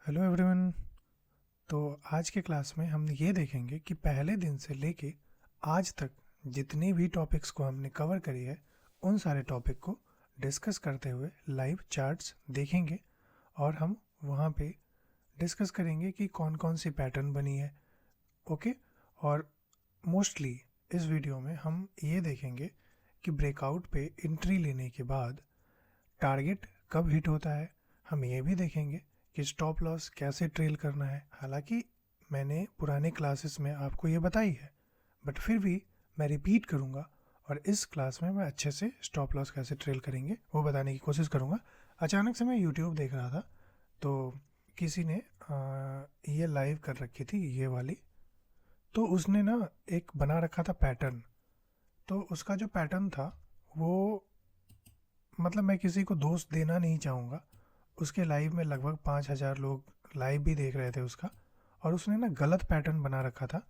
Hello everyone. तो आज के क्लास में हम ये देखेंगे कि पहले दिन से लेके आज तक जितने भी टॉपिक्स को हमने कवर करी है उन सारे टॉपिक को डिस्कस करते हुए लाइव चार्ट्स देखेंगे और हम वहाँ पे डिस्कस करेंगे कि कौन कौन सी पैटर्न बनी है। ओके। और मोस्टली इस वीडियो में हम ये देखेंगे कि ब्रेकआउट पे एंट्री लेने के बाद टारगेट कब हिट होता है। हम ये भी देखेंगे कि स्टॉप लॉस कैसे ट्रेल करना है। हालांकि मैंने पुराने क्लासेस में आपको ये बताई है, बट फिर भी मैं रिपीट करूँगा और इस क्लास में मैं अच्छे से स्टॉप लॉस कैसे ट्रेल करेंगे वो बताने की कोशिश करूँगा। अचानक से मैं यूट्यूब देख रहा था तो किसी ने ये लाइव कर रखी थी ये वाली, तो उसने ना एक बना रखा था पैटर्न। तो उसका जो पैटर्न था वो, मतलब मैं किसी को दोष देना नहीं चाहूँगा, उसके लाइव में लगभग 5,000 लोग लाइव भी देख रहे थे उसका, और उसने ना गलत पैटर्न बना रखा था।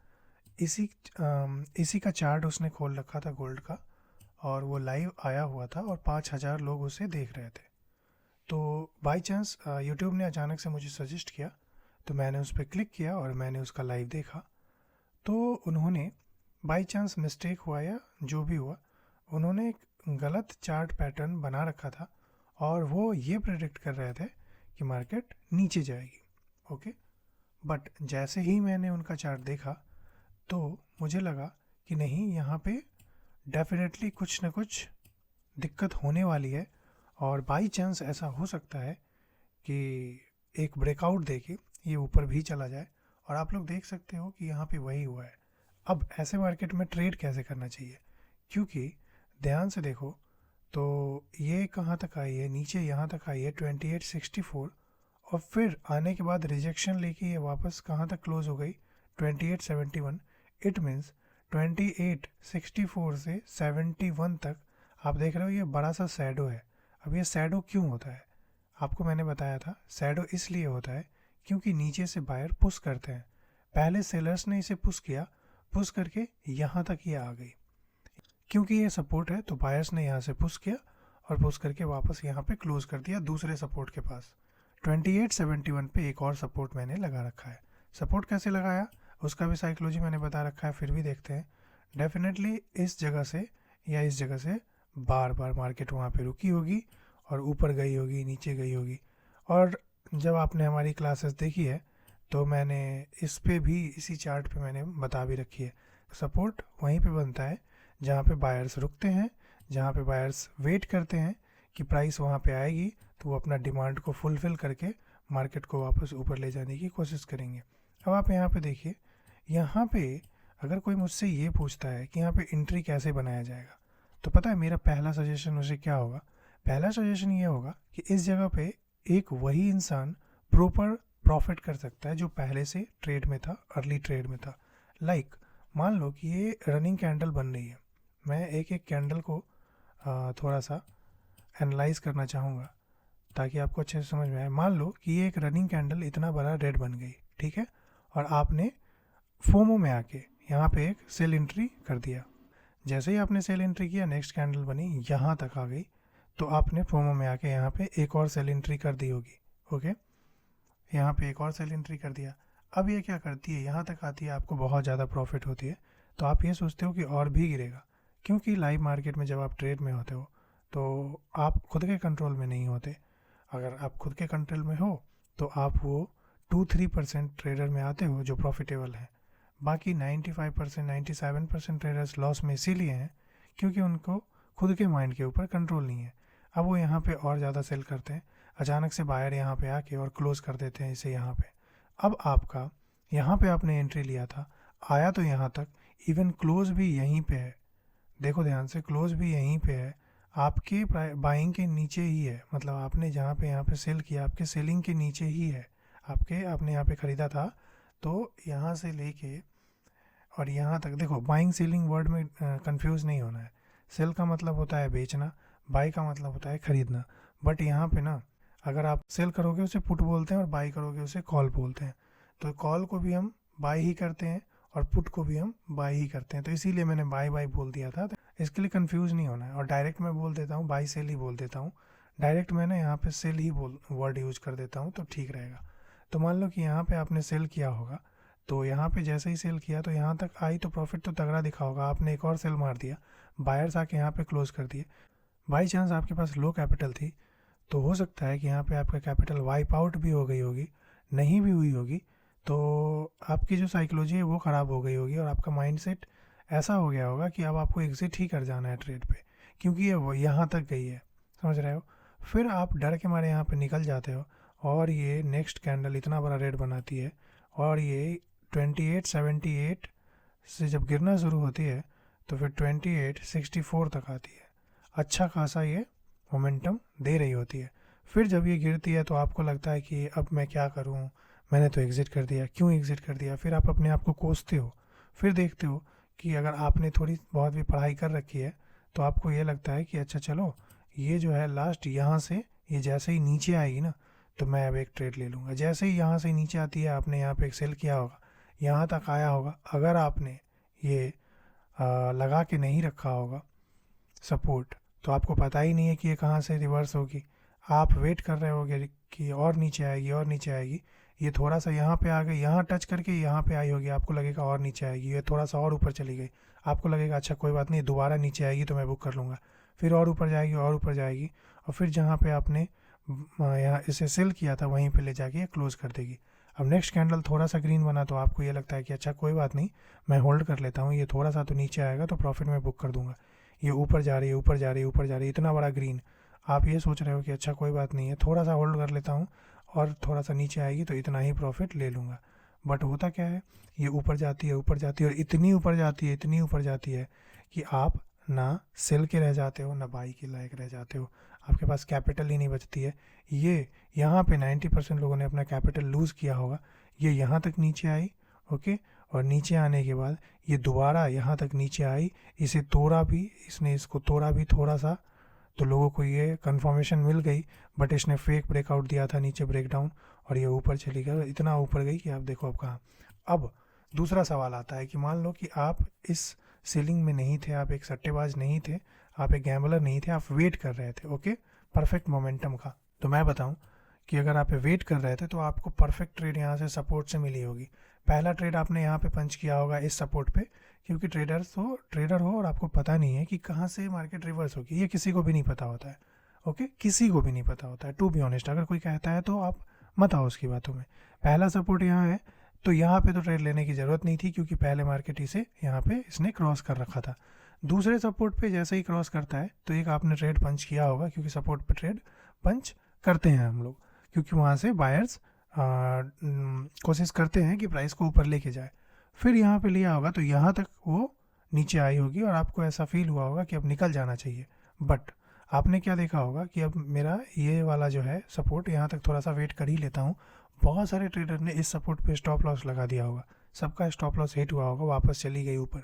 इसी का चार्ट उसने खोल रखा था गोल्ड का, और वो लाइव आया हुआ था और 5,000 लोग उसे देख रहे थे। तो बाय चांस यूट्यूब ने अचानक से मुझे सजेस्ट किया, तो मैंने उस पर क्लिक किया और मैंने उसका लाइव देखा। तो उन्होंने बाय चांस मिस्टेक हुआ या जो भी हुआ, उन्होंने एक गलत चार्ट पैटर्न बना रखा था और वो ये प्रेडिक्ट कर रहे थे कि मार्केट नीचे जाएगी। ओके। बट जैसे ही मैंने उनका चार्ट देखा तो मुझे लगा कि नहीं, यहाँ पे डेफिनेटली कुछ ना कुछ दिक्कत होने वाली है और बाई चांस ऐसा हो सकता है कि एक ब्रेकआउट देके ये ऊपर भी चला जाए। और आप लोग देख सकते हो कि यहाँ पे वही हुआ है। अब ऐसे मार्केट में ट्रेड कैसे करना चाहिए, क्योंकि ध्यान से देखो तो ये कहाँ तक आई है, नीचे यहाँ तक आई है 2864, और फिर आने के बाद रिजेक्शन लेके ये वापस कहाँ तक क्लोज हो गई, 2871। इट मीन्स 2864 से 71 तक आप देख रहे हो ये बड़ा सा सैडो है। अब ये सैडो क्यों होता है, आपको मैंने बताया था सैडो इसलिए होता है क्योंकि नीचे से बायर पुश करते हैं। पहले सेलर्स ने इसे पुश किया, पुश करके यहाँ तक ये आ गई। क्योंकि ये सपोर्ट है तो बायर्स ने यहाँ से पुश किया और पुश करके वापस यहाँ पे क्लोज कर दिया दूसरे सपोर्ट के पास। 2871 पे एक और सपोर्ट मैंने लगा रखा है। सपोर्ट कैसे लगाया उसका भी साइकोलॉजी मैंने बता रखा है, फिर भी देखते हैं। डेफिनेटली इस जगह से या इस जगह से बार बार मार्केट वहाँ पे रुकी होगी और ऊपर गई होगी, नीचे गई होगी। और जब आपने हमारी क्लासेस देखी है तो मैंने इस पे भी, इसी चार्ट पे मैंने बता भी रखी है, सपोर्ट वहीं पे बनता है जहाँ पे बायर्स रुकते हैं, जहाँ पे बायर्स वेट करते हैं कि प्राइस वहाँ पे आएगी तो वो अपना डिमांड को फुलफ़िल करके मार्केट को वापस ऊपर ले जाने की कोशिश करेंगे। अब आप यहाँ पे देखिए, यहाँ पे अगर कोई मुझसे ये पूछता है कि यहाँ पे एंट्री कैसे बनाया जाएगा, तो पता है मेरा पहला सजेशन उसे क्या होगा। पहला सजेशन ये होगा कि इस जगह पे एक वही इंसान प्रॉपर प्रॉफिट कर सकता है जो पहले से ट्रेड में था, अर्ली ट्रेड में था। लाइक मान लो कि ये रनिंग कैंडल बन रही है, मैं एक एक कैंडल को थोड़ा सा एनालाइज करना चाहूँगा ताकि आपको अच्छे से समझ में आए। मान लो कि ये एक रनिंग कैंडल इतना बड़ा रेड बन गई, ठीक है, और आपने फोमो में आके यहाँ पे एक सेल एंट्री कर दिया। जैसे ही आपने सेल एंट्री किया, नेक्स्ट कैंडल बनी यहाँ तक आ गई, तो आपने फोमो में आके यहाँ पे एक और सेल एंट्री कर दी होगी। ओके, यहाँ पे एक और सेल एंट्री कर दिया। अब ये क्या करती है, यहाँ तक आती है, आपको बहुत ज़्यादा प्रॉफिट होती है, तो आप ये सोचते हो कि और भी गिरेगा। क्योंकि लाइव मार्केट में जब आप ट्रेड में होते हो तो आप खुद के कंट्रोल में नहीं होते। अगर आप खुद के कंट्रोल में हो तो आप वो 2-3% ट्रेडर में आते हो जो प्रॉफिटेबल हैं। बाकी 95%, 97% ट्रेडर्स लॉस में इसीलिए हैं क्योंकि उनको खुद के माइंड के ऊपर कंट्रोल नहीं है। अब वो यहाँ पे और ज़्यादा सेल करते हैं, अचानक से बायर यहाँ पे आके और क्लोज कर देते हैं इसे यहाँ पे। अब आपका यहाँ पे आपने एंट्री लिया था, आया तो यहाँ तक, इवन क्लोज भी यहीं पे है। देखो ध्यान से, क्लोज भी यहीं पे है, आपके बाइंग के नीचे ही है। मतलब आपने जहाँ पे यहाँ पे सेल किया आपके सेलिंग के नीचे ही है। आपने यहाँ पे ख़रीदा था तो यहाँ से लेके और यहाँ तक देखो, बाइंग सेलिंग वर्ड में कंफ्यूज नहीं होना है। सेल का मतलब होता है बेचना, बाई का मतलब होता है खरीदना। बट यहाँ पे ना, अगर आप सेल करोगे उसे पुट बोलते हैं और बाई करोगे उसे कॉल बोलते हैं। तो कॉल को भी हम बाई ही करते हैं और पुट को भी हम बाई ही करते हैं, तो इसीलिए मैंने बाई बाई बोल दिया था। तो इसके लिए कंफ्यूज नहीं होना है। और डायरेक्ट मैं बोल देता हूँ, बाई सेल ही बोल देता हूँ। डायरेक्ट मैं ना यहाँ पे सेल ही वर्ड यूज कर देता हूँ तो ठीक रहेगा। तो मान लो कि यहाँ पे आपने सेल किया होगा, तो यहाँ पे जैसे ही सेल किया तो यहाँ तक आई तो प्रॉफिट तो तगड़ा दिखा होगा, आपने एक और सेल मार दिया, बायर्स आके यहाँ पे क्लोज कर दिए। बाई चांस आपके पास लो कैपिटल थी तो हो सकता है कि यहाँ पे आपका कैपिटल वाइप आउट भी हो गई होगी, नहीं भी हुई होगी तो आपकी जो साइकोलॉजी है वो ख़राब हो गई होगी और आपका माइंडसेट ऐसा हो गया होगा कि अब आपको एग्ज़िट ही कर जाना है ट्रेड पे, क्योंकि ये वो यहाँ तक गई है, समझ रहे हो। फिर आप डर के मारे यहाँ पे निकल जाते हो और ये नेक्स्ट कैंडल इतना बड़ा रेड बनाती है और ये 2878 से जब गिरना शुरू होती है तो फिर 2864 तक आती है। अच्छा खासा ये मोमेंटम दे रही होती है। फिर जब ये गिरती है तो आपको लगता है कि अब मैं क्या करूं, मैंने तो एग्ज़िट कर दिया, क्यों एग्ज़िट कर दिया। फिर आप अपने आप को कोसते हो, फिर देखते हो कि अगर आपने थोड़ी बहुत भी पढ़ाई कर रखी है तो आपको ये लगता है कि अच्छा चलो ये जो है लास्ट यहाँ से ये जैसे ही नीचे आएगी ना तो मैं अब एक ट्रेड ले लूँगा। जैसे ही यहाँ से नीचे आती है आपने यहाँ पे एक सेल किया होगा, यहाँ तक आया होगा, अगर आपने ये लगा के नहीं रखा होगा सपोर्ट तो आपको पता ही नहीं है कि ये कहाँ से रिवर्स होगी। आप वेट कर रहे होगे कि और नीचे आएगी और नीचे आएगी, ये थोड़ा सा यहाँ पे आ गई, यहाँ टच करके यहाँ पे आई होगी, आपको लगेगा और नीचे आएगी, ये थोड़ा सा और ऊपर चली गई, आपको लगेगा अच्छा कोई बात नहीं दोबारा नीचे आएगी तो मैं बुक कर लूँगा। फिर और ऊपर जाएगी और ऊपर जाएगी और फिर जहाँ पे आपने यहाँ इसे सेल किया था वहीं पे ले जाके ये क्लोज कर देगी। अब नेक्स्ट कैंडल थोड़ा सा ग्रीन बना तो आपको ये लगता है कि अच्छा कोई बात नहीं मैं होल्ड कर लेता हूँ, ये थोड़ा सा तो नीचे आएगा तो प्रॉफिट में बुक कर दूंगा। ये ऊपर जा रही है ऊपर जा रही है ऊपर जा रही है, इतना बड़ा ग्रीन, आप ये सोच रहे हो कि अच्छा कोई बात नहीं है थोड़ा सा होल्ड कर लेता हूँ और थोड़ा सा नीचे आएगी तो इतना ही प्रॉफिट ले लूँगा। बट होता क्या है, ये ऊपर जाती है ऊपर जाती है और इतनी ऊपर जाती है इतनी ऊपर जाती है कि आप ना सेल के रह जाते हो ना बाई के लायक रह जाते हो, आपके पास कैपिटल ही नहीं बचती है। ये यहाँ पे 90% लोगों ने अपना कैपिटल लूज़ किया होगा। ये यहाँ तक नीचे आई, ओके, और नीचे आने के बाद ये दोबारा यहाँ तक नीचे आई, इसे तोड़ा भी, इसने इसको तोड़ा भी थोड़ा सा, तो लोगों को ये कंफर्मेशन मिल गई, बट इसने फेक ब्रेकआउट दिया था नीचे ब्रेकडाउन और ये ऊपर चली गई, इतना ऊपर गई कि आप देखो अब कहाँ। अब दूसरा सवाल आता है कि मान लो कि आप इस सेलिंग में नहीं थे, आप एक सट्टेबाज नहीं थे, आप एक गैम्बलर नहीं थे, आप वेट कर रहे थे, ओके, परफेक्ट मोमेंटम का। तो मैं बताऊं कि अगर आप वेट कर रहे थे तो आपको परफेक्ट ट्रेड यहाँ से सपोर्ट से मिली होगी। पहला ट्रेड आपने यहाँ पे पंच किया होगा इस सपोर्ट पे, क्योंकि ट्रेडर हो और आपको पता नहीं है कि कहाँ से मार्केट रिवर्स होगी, ये किसी को भी नहीं पता होता है, ओके, किसी को भी नहीं पता होता है टू बी ऑनेस्ट। अगर कोई कहता है तो आप मत आओ उसकी बातों में। पहला सपोर्ट यहाँ है तो यहाँ पे तो ट्रेड लेने की ज़रूरत नहीं थी क्योंकि पहले मार्केट इसे यहाँ पे इसने क्रॉस कर रखा था। दूसरे सपोर्ट पे जैसे ही क्रॉस करता है तो एक आपने ट्रेड पंच किया होगा, क्योंकि सपोर्ट पे ट्रेड पंच करते हैं हम लोग, क्योंकि वहाँ से बायर्स कोशिश करते हैं कि प्राइस को ऊपर लेके जाए। फिर यहाँ पे लिया होगा तो यहाँ तक वो नीचे आई होगी और आपको ऐसा फील हुआ होगा कि अब निकल जाना चाहिए। बट आपने क्या देखा होगा कि अब मेरा ये वाला जो है सपोर्ट यहाँ तक थोड़ा सा वेट कर ही लेता हूँ। बहुत सारे ट्रेडर ने इस सपोर्ट पे स्टॉप लॉस लगा दिया होगा, सबका स्टॉप लॉस हिट हुआ होगा, वापस चली गई ऊपर।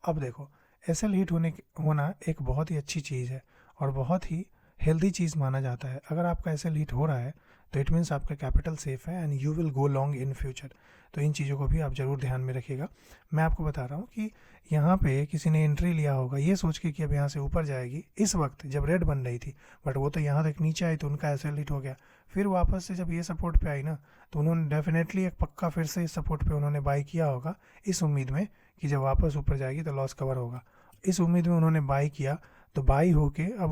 अब देखो एसएल हिट होना एक बहुत ही अच्छी चीज़ है और बहुत ही हेल्दी चीज़ माना जाता है। अगर आपका एसएल हिट हो रहा है तो इट मीन्स आपका कैपिटल सेफ है and you will go long in future. तो इन चीज़ों को भी आप ज़रूर ध्यान में रखिएगा। मैं आपको बता रहा हूँ कि यहाँ पे किसी ने एंट्री लिया होगा ये सोच के कि अब यहाँ से ऊपर जाएगी, इस वक्त जब रेड बन रही थी, बट वो तो यहाँ तक नीचे आई तो उनका एसएल हिट हो गया। फिर वापस से जब ये सपोर्ट पे आई ना तो उन्होंने डेफिनेटली एक पक्का फिर से इस सपोर्ट पे उन्होंने बाई किया होगा, इस उम्मीद में कि जब वापस ऊपर जाएगी तो लॉस कवर होगा। इस उम्मीद में उन्होंने बाई किया, तो बाई होके अब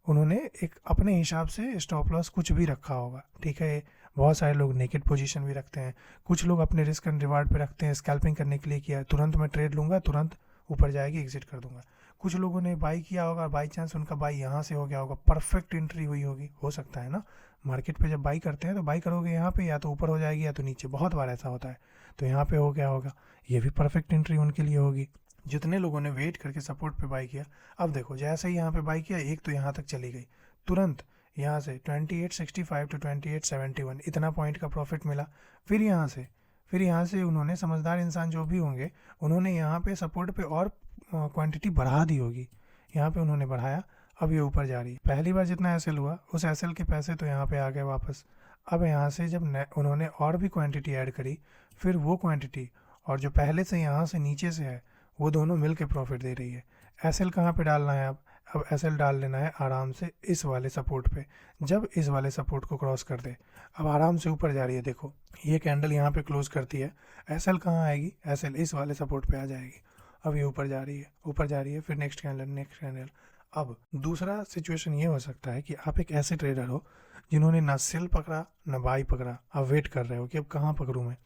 उन्होंने एक अपने हिसाब से स्टॉप लॉस कुछ भी रखा होगा, ठीक है। बहुत सारे लोग नेकेड पोजीशन भी रखते हैं, कुछ लोग अपने रिस्क एंड रिवार्ड पे रखते हैं, स्कैल्पिंग करने के लिए किया है, तुरंत मैं ट्रेड लूँगा, तुरंत ऊपर जाएगी एग्जिट कर दूंगा। कुछ लोगों ने बाई किया होगा, बाई चांस उनका बाई यहाँ से हो गया होगा, परफेक्ट एंट्री हुई होगी, हो सकता है ना। मार्केट पे जब बाई करते हैं तो बाई करोगे यहाँ पे या तो ऊपर हो जाएगी या तो नीचे, बहुत बार ऐसा होता है। तो यहाँ पे हो गया होगा, ये भी परफेक्ट एंट्री उनके लिए होगी जितने लोगों ने वेट करके सपोर्ट पे बाई किया। अब देखो जैसे ही यहाँ पे बाई किया, एक तो यहाँ तक चली गई, तुरंत यहाँ से 2865 टू 2871 इतना पॉइंट का प्रॉफिट मिला। फिर यहाँ से उन्होंने, समझदार इंसान जो भी होंगे, उन्होंने यहाँ पे सपोर्ट पे और क्वांटिटी बढ़ा दी होगी, यहाँ पे उन्होंने बढ़ाया, अब ये ऊपर जा रही है। पहली बार जितना एसएल हुआ उस एसएल के पैसे तो यहाँ पे आ गए वापस। अब यहाँ से जब उन्होंने और भी क्वांटिटी ऐड करी, फिर वो क्वांटिटी और जो पहले से यहाँ से नीचे से है वो दोनों मिल के प्रॉफिट दे रही है। एसएल कहाँ पे डालना है, अब अब एसएल डाल लेना है आराम से इस वाले सपोर्ट पे। जब इस वाले सपोर्ट को क्रॉस कर दे, अब आराम से ऊपर जा रही है, देखो ये कैंडल यहाँ पे क्लोज करती है, एसएल कहाँ आएगी, एसएल इस वाले सपोर्ट पे आ जाएगी। अब ये ऊपर जा रही है, ऊपर जा रही है, फिर नेक्स्ट कैंडल, नेक्स्ट कैंडल। अब दूसरा सिचुएशन ये हो सकता है कि आप एक ऐसे ट्रेडर हो जिन्होंने ना सेल पकड़ा ना बाई पकड़ा, आप वेट कर रहे हो कि अब कहाँ पकड़ूँ मैं।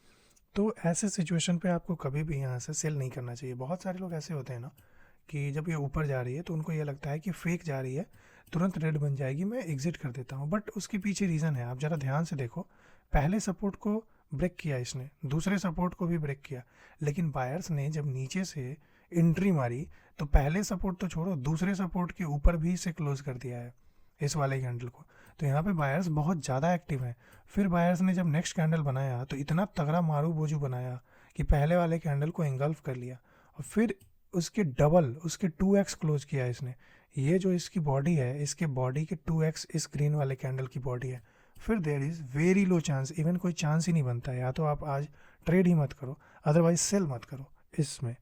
तो ऐसे सिचुएशन पे आपको कभी भी यहाँ से सेल नहीं करना चाहिए। बहुत सारे लोग ऐसे होते हैं ना कि जब ये ऊपर जा रही है तो उनको ये लगता है कि फेक जा रही है, तुरंत रेड बन जाएगी, मैं एग्जिट कर देता हूँ। बट उसके पीछे रीज़न है, आप ज़रा ध्यान से देखो। पहले सपोर्ट को ब्रेक किया इसने, दूसरे सपोर्ट को भी ब्रेक किया, लेकिन बायर्स ने जब नीचे से एंट्री मारी तो पहले सपोर्ट तो छोड़ो, दूसरे सपोर्ट के ऊपर भी इसे क्लोज कर दिया है इस वाले कैंडल को। तो यहाँ पे बायर्स बहुत ज़्यादा एक्टिव हैं। फिर बायर्स ने जब नेक्स्ट कैंडल बनाया तो इतना तगड़ा मारू बोझू बनाया कि पहले वाले कैंडल को एंगल्फ कर लिया, और फिर उसके डबल, उसके 2x क्लोज किया इसने। ये जो इसकी बॉडी है, इसके बॉडी के 2x इस ग्रीन वाले कैंडल की बॉडी है। फिर there is very low chance, even कोई चांस ही नहीं बनता है, या तो आप आज ट्रेड ही मत करो, अदरवाइज सेल मत करो इसमें।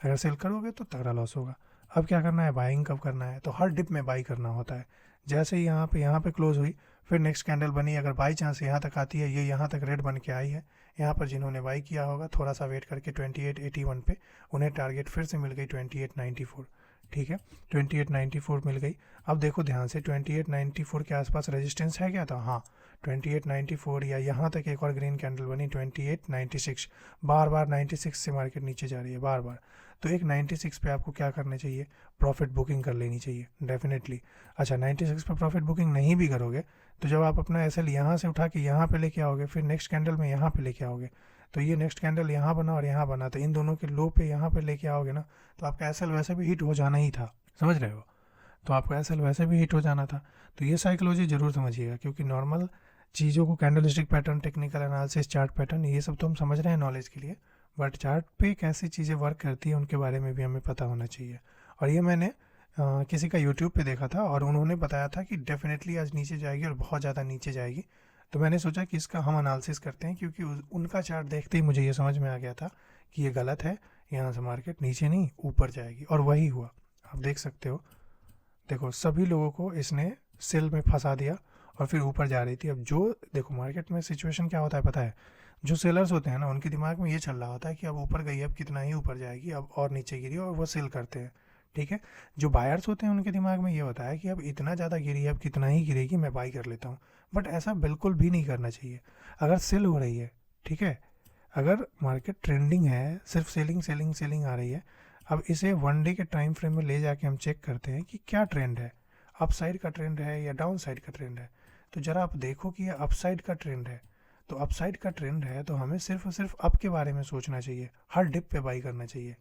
अगर सेल करोगे तो तगड़ा लॉस होगा। अब क्या करना है, बाइंग कब करना है, तो हर डिप में बाई करना होता है। जैसे ही यहाँ पे क्लोज हुई, फिर नेक्स्ट कैंडल बनी, अगर बाई चांस यहाँ तक आती है, ये यहाँ तक रेड बन के आई है, यहाँ पर जिन्होंने बाई किया होगा थोड़ा सा वेट करके 2881 पे, उन्हें टारगेट फिर से मिल गई 2894। ठीक है, 2894 मिल गई। अब देखो ध्यान से, 2894 के आसपास रेजिस्टेंस है क्या, तो हाँ 2894, या यहाँ तक एक और ग्रीन कैंडल बनी 2896। बार बार 96 से मार्केट नीचे जा रही है बार बार। तो एक 96 पे आपको क्या करना चाहिए, प्रॉफिट बुकिंग कर लेनी चाहिए डेफिनेटली। अच्छा 96 पे प्रॉफिट बुकिंग नहीं भी करोगे तो जब आप अपना एसएल यहाँ से उठा के यहाँ पे लेके आओगे, फिर नेक्स्ट कैंडल में यहाँ पे लेके आओगे, तो ये नेक्स्ट कैंडल यहाँ बना और यहाँ बना, तो इन दोनों के लो पे यहाँ पे लेके आओगे ना, तो आपका एसएल वैसे भी हिट हो जाना ही था, समझ रहे हो। तो आपका एसएल वैसे भी हिट हो जाना था। तो ये साइकोलॉजी जरूर समझिएगा, क्योंकि नॉर्मल चीज़ों को, candlestick pattern, technical analysis, chart pattern, ये सब तो हम समझ रहे हैं नॉलेज के लिए, बट चार्ट पे कैसी चीज़ें वर्क करती है उनके बारे में भी हमें पता होना चाहिए। और ये मैंने किसी का यूट्यूब पे देखा था और उन्होंने बताया था कि डेफिनेटली आज नीचे जाएगी और बहुत ज़्यादा नीचे जाएगी। तो मैंने सोचा कि इसका हम एनालिसिस करते हैं, क्योंकि उनका चार्ट देखते ही मुझे ये समझ में आ गया था कि ये गलत है, यहाँ से मार्केट नीचे नहीं ऊपर जाएगी, और वही हुआ। आप देख सकते हो, देखो सभी लोगों को इसने सेल में फंसा दिया और फिर ऊपर जा रही थी। अब जो देखो मार्केट में सिचुएशन क्या होता है पता है, जो सेलर्स होते हैं ना, उनके दिमाग में ये चल रहा होता है कि अब ऊपर गई, अब कितना ही ऊपर जाएगी, अब और नीचे गिरी, और वो सेल करते हैं। ठीक है, जो बायर्स होते हैं उनके दिमाग में ये होता है कि अब इतना ज़्यादा गिरी है, अब कितना ही गिरेगी, मैं बाई कर लेता हूँ। बट ऐसा बिल्कुल भी नहीं करना चाहिए। अगर सेल हो रही है, ठीक है, अगर मार्केट ट्रेंडिंग है, सिर्फ सेलिंग सेलिंग सेलिंग आ रही है, अब इसे वन डे के टाइम फ्रेम में ले जाके हम चेक करते हैं कि क्या ट्रेंड है, अप साइड का ट्रेंड है या डाउन साइड का ट्रेंड है। तो ज़रा आप देखो कि ये अप साइड का ट्रेंड है, तो अप साइड का ट्रेंड है तो हमें सिर्फ और सिर्फ अप के बारे में सोचना चाहिए, हर डिप पे बाई करना चाहिए,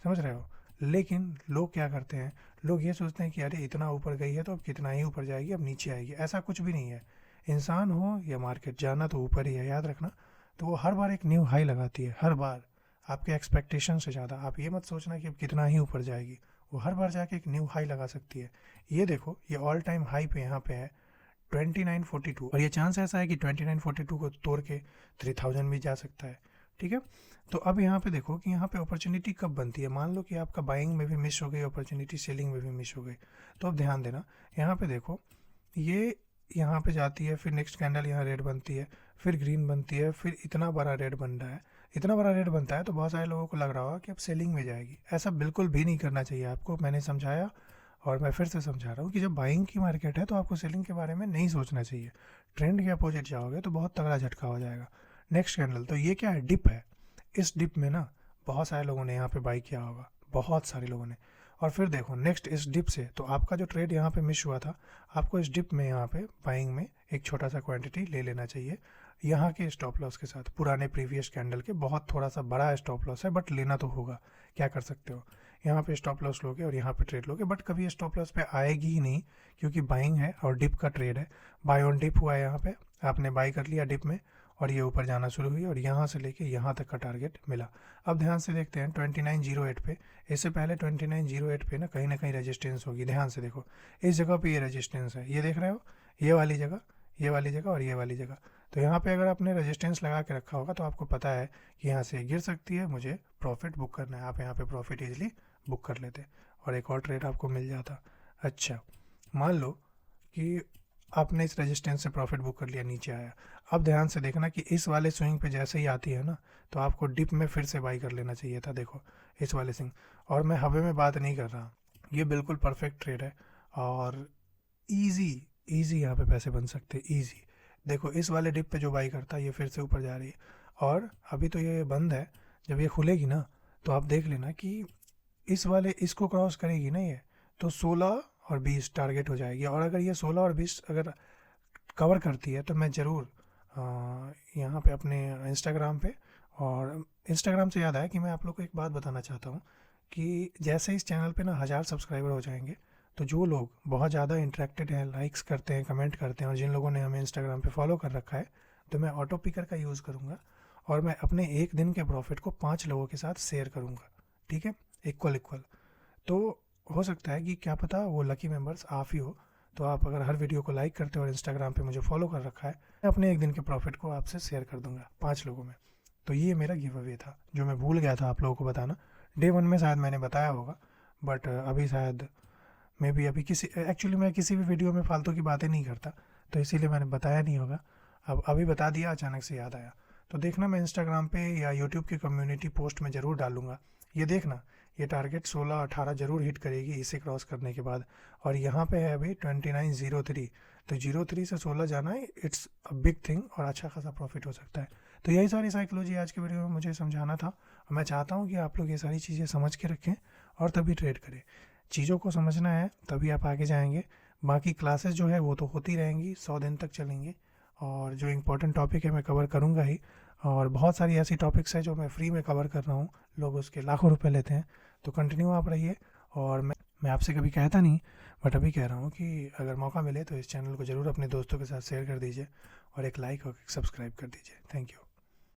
समझ रहे हो। लेकिन लोग क्या करते हैं, लोग ये सोचते हैं कि अरे इतना ऊपर गई है तो अब कितना ही ऊपर जाएगी, अब नीचे आएगी। ऐसा कुछ भी नहीं है। इंसान हो या मार्केट, जाना तो ऊपर ही है, याद रखना। तो वो हर बार एक न्यू हाई लगाती है, हर बार आपके एक्सपेक्टेशन से ज़्यादा। आप ये मत सोचना कि अब कितना ही ऊपर जाएगी, वो हर बार जाके एक न्यू हाई लगा सकती है। ये देखो, ये ऑल टाइम हाई पे यहाँ पे है 2942, और ये चांस ऐसा है कि 2942 को तोड़ के 3000 भी जा सकता है। ठीक है, तो अब यहाँ पे देखो कि यहाँ पे अपॉर्चुनिटी कब बनती है। मान लो कि आपका बाइंग में भी मिस हो गई अपॉर्चुनिटी, सेलिंग में भी मिस हो गई, तो अब ध्यान देना, यहाँ पे देखो, ये यहाँ पे जाती है, फिर नेक्स्ट कैंडल यहाँ रेड बनती है, फिर ग्रीन बनती है, फिर इतना बड़ा रेड बन रहा है, इतना बड़ा रेड बनता है, तो बहुत सारे लोगों को लग रहा होगा कि अब सेलिंग में जाएगी। ऐसा बिल्कुल भी नहीं करना चाहिए आपको। मैंने समझाया और मैं फिर से समझा रहा हूँ कि जब बाइंग की मार्केट है तो आपको सेलिंग के बारे में नहीं सोचना चाहिए। ट्रेंड के अपोजिट जाओगे तो बहुत तगड़ा झटका हो जाएगा। नेक्स्ट कैंडल, तो ये क्या है, डिप है। इस डिप में ना बहुत सारे लोगों ने यहाँ पे बाई किया होगा, बहुत सारे लोगों ने। और फिर देखो नेक्स्ट इस डिप से, तो आपका जो ट्रेड यहाँ पे मिस हुआ था, आपको इस डिप में यहाँ पे बाइंग में एक छोटा सा क्वांटिटी ले लेना चाहिए, यहाँ के स्टॉप लॉस के साथ, पुराने प्रीवियस कैंडल के। बहुत थोड़ा सा बड़ा स्टॉप लॉस है, बट लेना तो होगा, क्या कर सकते हो। यहाँ पे स्टॉप लॉस लोगे और यहाँ पे ट्रेड लोगे, बट कभी स्टॉप लॉस पे आएगी ही नहीं, क्योंकि बाइंग है और डिप का ट्रेड है। बाय ऑन डिप हुआ है, यहाँ पे आपने बाई कर लिया डिप में, और ये ऊपर जाना शुरू हुई, और यहाँ से लेके यहाँ तक का टारगेट मिला। अब ध्यान से देखते हैं 2908 पे, इससे पहले 2908 पे ना कहीं रेजिस्टेंस होगी। ध्यान से देखो, इस जगह पे ये रेजिस्टेंस है, ये देख रहे हो, ये वाली जगह, ये वाली जगह और ये वाली जगह। तो यहाँ पे अगर आपने रेजिस्टेंस लगा के रखा होगा तो आपको पता है कि यहाँ से गिर सकती है, मुझे प्रॉफिट बुक करना है। आप यहाँ पे प्रॉफिट इजीली बुक कर लेते और एक और ट्रेड आपको मिल जाता। अच्छा, मान लो कि आपने इस रेजिस्टेंस से प्रॉफिट बुक कर लिया, नीचे आया। अब ध्यान से देखना कि इस वाले स्विंग पे जैसे ही आती है ना, तो आपको डिप में फिर से बाई कर लेना चाहिए था। देखो इस वाले स्विंग, और मैं हवा में बात नहीं कर रहा, ये बिल्कुल परफेक्ट ट्रेड है और इजी इजी यहाँ पे पैसे बन सकते हैं, इजी। देखो इस वाले डिप पे जो बाई करता है ये फिर से ऊपर जा रही है, और अभी तो ये बंद है। जब ये खुलेगी ना तो आप देख लेना कि इस वाले इसको क्रॉस करेगी ना ये, तो 16 और 20 टारगेट हो जाएगी। और अगर ये 16 और 20 अगर कवर करती है तो मैं ज़रूर यहाँ पे अपने इंस्टाग्राम पे, और इंस्टाग्राम से याद आया कि मैं आप लोग को एक बात बताना चाहता हूँ कि जैसे इस चैनल पे ना 1000 सब्सक्राइबर हो जाएंगे, तो जो लोग बहुत ज़्यादा इंटरेक्टेड हैं, लाइक्स करते हैं, कमेंट करते हैं, और जिन लोगों ने हमें इंस्टाग्राम पे फॉलो कर रखा है, तो मैं ऑटो पिकर का यूज़ करूँगा और मैं अपने एक दिन के प्रॉफिट को 5 लोगों के साथ शेयर करूँगा। ठीक है, इक्वल इक्वल। तो हो सकता है कि क्या पता वो लकी मेंबर्स आप ही हो। तो आप अगर हर वीडियो को लाइक करते हो और इंस्टाग्राम पे मुझे फॉलो कर रखा है, मैं अपने एक दिन के प्रॉफिट को आपसे शेयर कर दूंगा 5 लोगों में। तो ये मेरा गिव अवे था जो मैं भूल गया था आप लोगों को बताना। डे 1 में शायद मैंने बताया होगा, बट अभी शायद मैं भी अभी किसी एक्चुअली मैं किसी भी वीडियो में फालतू की बातें नहीं करता, तो इसीलिए मैंने बताया नहीं होगा। अब अभी बता दिया, अचानक से याद आया। तो देखना मैं इंस्टाग्राम पे या यूट्यूब की कम्युनिटी पोस्ट में ज़रूर डालूंगा। ये देखना, ये टारगेट 16-18 जरूर हिट करेगी इसे क्रॉस करने के बाद। और यहाँ पे है अभी 2903, तो 03 से 16 जाना है, इट्स अ बिग थिंग और अच्छा खासा प्रॉफिट हो सकता है। तो यही सारी साइकोलॉजी आज के वीडियो में मुझे समझाना था, और मैं चाहता हूँ कि आप लोग ये सारी चीज़ें समझ के रखें और तभी ट्रेड करें। चीज़ों को समझना है तभी आप आगे जाएंगे। बाकी क्लासेस जो है वो तो होती रहेंगी, 100 दिन तक चलेंगी, और जो इम्पोर्टेंट टॉपिक है मैं कवर करूँगा ही। और बहुत सारी ऐसी टॉपिक्स है जो मैं फ्री में कवर कर रहा हूँ, लोग उसके लाखों रुपए लेते हैं। तो कंटिन्यू आप रहिए। और मैं आपसे कभी कहता नहीं, बट अभी कह रहा हूँ कि अगर मौका मिले तो इस चैनल को ज़रूर अपने दोस्तों के साथ शेयर कर दीजिए, और एक लाइक और एक सब्सक्राइब कर दीजिए। Thank you.